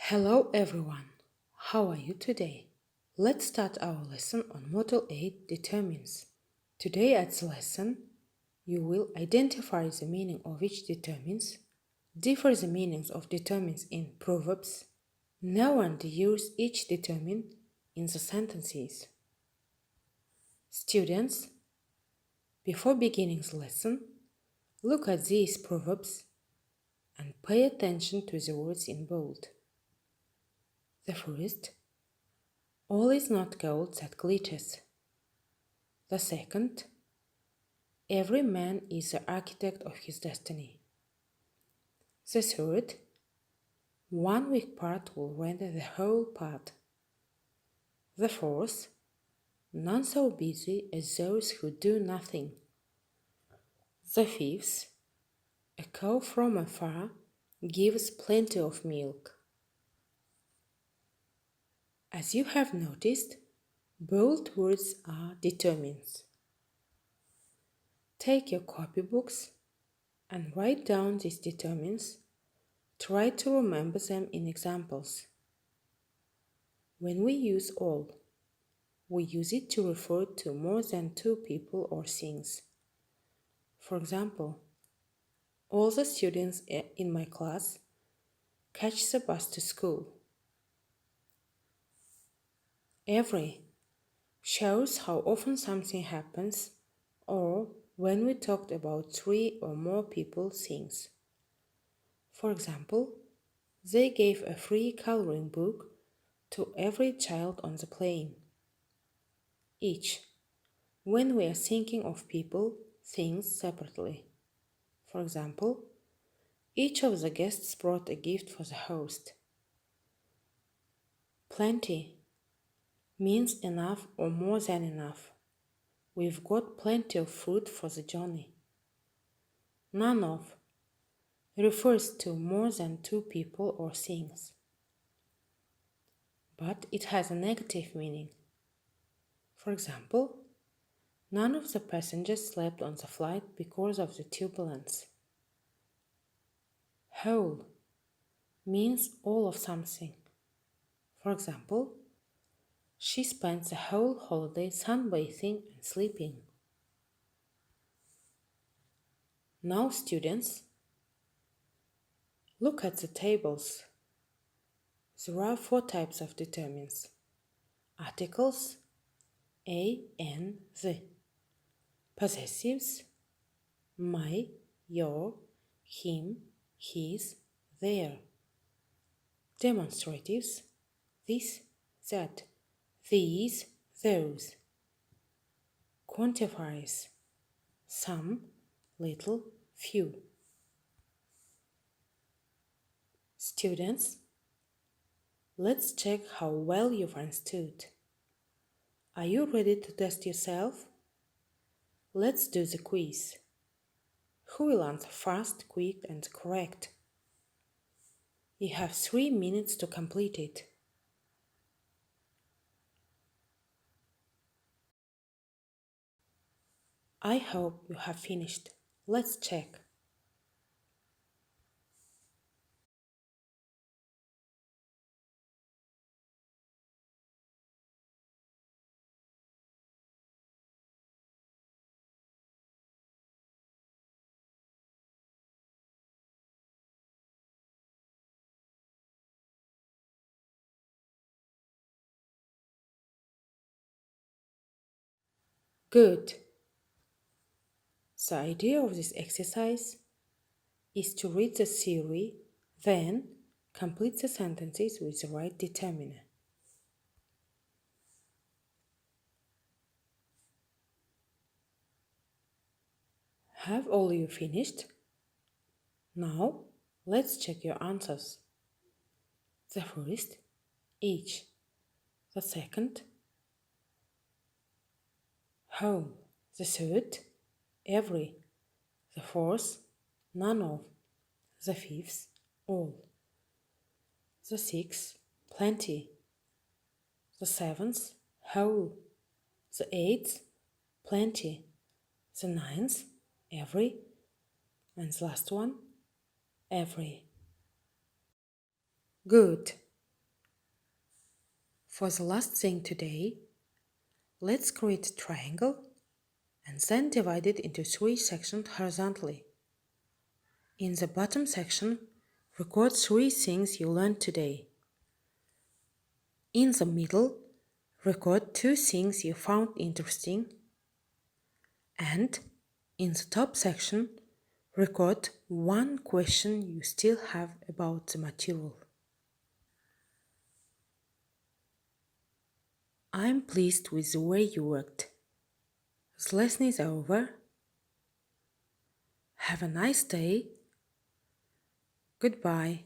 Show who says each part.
Speaker 1: Hello everyone, how are you today? Let's start our lesson on Model 8 determines. Today at the lesson, you will identify the meaning of each determines, differ the meanings of determines in proverbs, know and use each determine in the sentences. Students, before beginning the lesson, look at these proverbs and pay attention to the words in bold. The first, all is not gold that glitters. The second, every man is the architect of his destiny. The third, one weak part will render the whole part. The fourth, none so busy as those who do nothing. The fifth, a cow from afar gives plenty of milk. As you have noticed, bold words are determines. Take your copybooks and write down these determines. Try to remember them in examples. When we use all, we use it to refer to more than two people or things. For example, all the students in my class catch the bus to school. Every shows how often something happens or when we talked about three or more people things. For example, they gave a free coloring book to every child on the plane. Each, when we are thinking of people, things separately. For example, each of the guests brought a gift for the host. Plenty means enough or more than enough. We've got plenty of food for the journey. None of refers to more than two people or things, but it has a negative meaning. For example, none of the passengers slept on the flight because of the turbulence. Whole means all of something. For example, she spent the whole holiday sunbathing and sleeping. Now, students, look at the tables. There are 4 types of determines: articles, a, and the, possessives, my, your, him, his, their, demonstratives, this, that, these, those, quantifiers, some, little, few. Students, let's check how well you've understood. Are you ready to test yourself? Let's do the quiz. Who will answer fast, quick, and correct? You have 3 minutes to complete it. I hope you have finished. Let's check. Good. The idea of this exercise is to read the theory, then complete the sentences with the right determiner. Have all you finished? Now, let's check your answers. The first, each. The second, whole. The third, every. The fourth, none of. The fifth, all. The sixth, plenty. The seventh, whole. The eighth, plenty. The ninth, every. And the last one, every. Good. For the last thing today, let's create a triangle and then divide it into 3 sections horizontally. In the bottom section, record 3 things you learned today. In the middle, record 2 things you found interesting. And in the top section, record 1 question you still have about the material. I'm pleased with the way you worked. The lesson is over. Have a nice day. Goodbye.